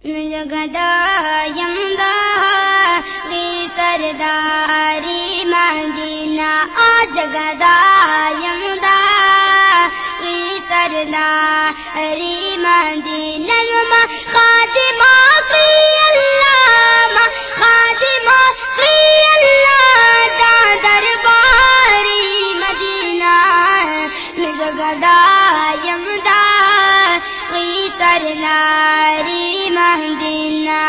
جگدایم دا غی سرداری مدینہ جگدایم دا غی سرداری مدینہ ما خادمہ فی اللہ ما خادمہ فی اللہ دا درباری مدینہ جگدایم دا غی سرداری مدینہ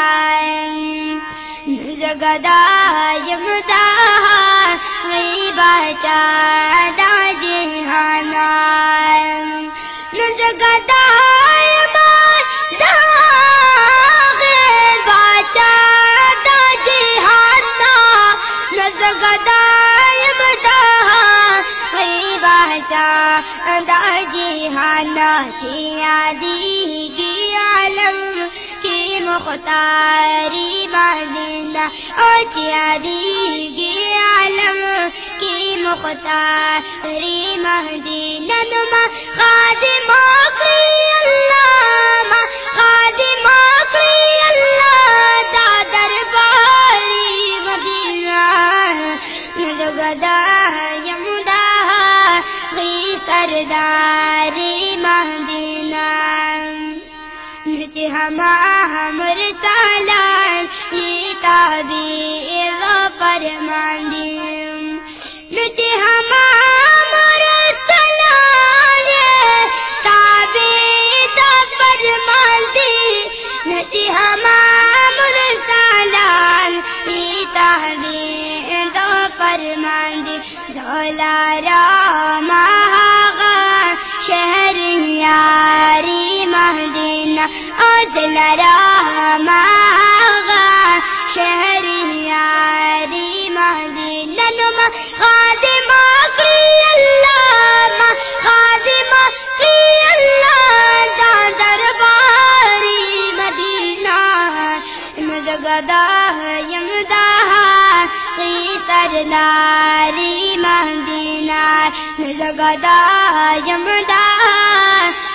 جگدایم دا غی بچا دا جہانا جگدایم دا غی بچا دا جہانا جگدایم دا غی بچا دا جہانا چیادی کی عالم کی مختاری مدینہ چیادی کی عالم کی مختاری مدینہ ما خادمہ فی اللہ ما خادمہ فی اللہ دا درباری مدینہ جگدایم دا غی سرداری مدینہ ہمر سالان یہ تعبیر فرمان دیم نچے ہمر سالان یہ تعبیر فرمان دیم نچے ہمر سالان یہ تعبیر فرمان دیم زولارا مہاغا شہر یاری مدینہ ازلرا ماغا شہر یاری مدینہ ما خادمہ فی اللہ ما خادمہ فی اللہ دا درباری مدینہ جگدایم دا غی سرداری مدینہ جگدایم دا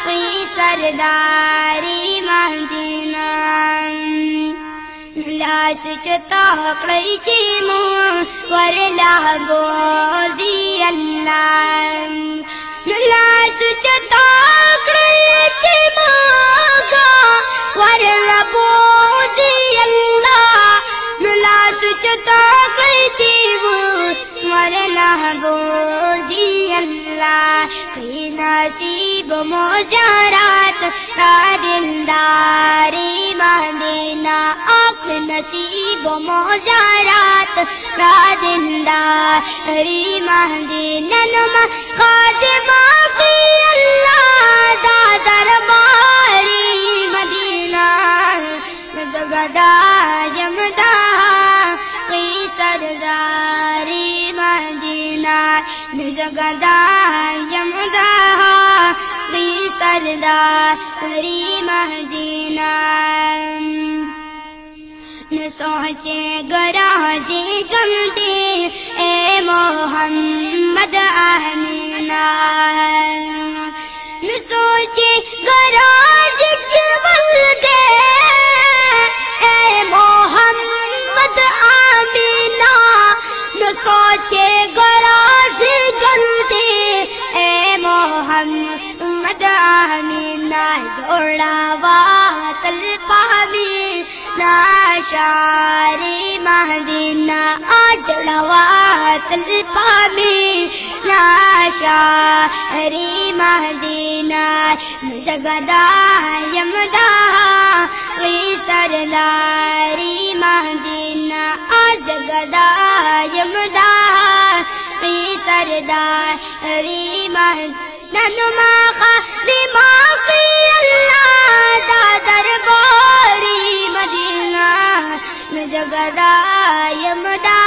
غی سرداری مدینہ لاس چتا کڑی چیمو ورلا بوزی اللہ لاس چتا کڑی چیمو گا ورلا بوزی اللہ لاس چتا کڑی چیمو ورلا بوزی اللہ کئی نصیب مجارات را دلداری مدینہ آپ نصیب مجارات را دلداری مدینہ ما خادمہ فی اللہ دا درباری مدینہ جگدایم دا غی سرداری مدینہ جگدایم دا غی سرداری مدینہ نہ سوچے گرازی جلدی اے محمد آمینہ نہ سوچے گرازی جلدی اے محمد آمینہ نہ سوچے گرازی جلدی اے محمد آمینہ جوڑا واتل پامی ناشاری مدینہ جوڑا واتل پامی ناشاری مدینہ جگدایم دا غی سرداری مدینہ جگدایم دا غی سرداری مدینہ ما خادمہ فی اللہ دا درباری مدینہ جگدایم دا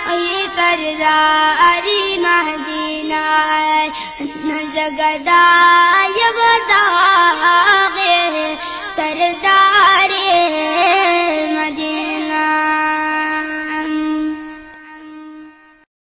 غی سرداری مدینہ جگدایم دا غی سرداری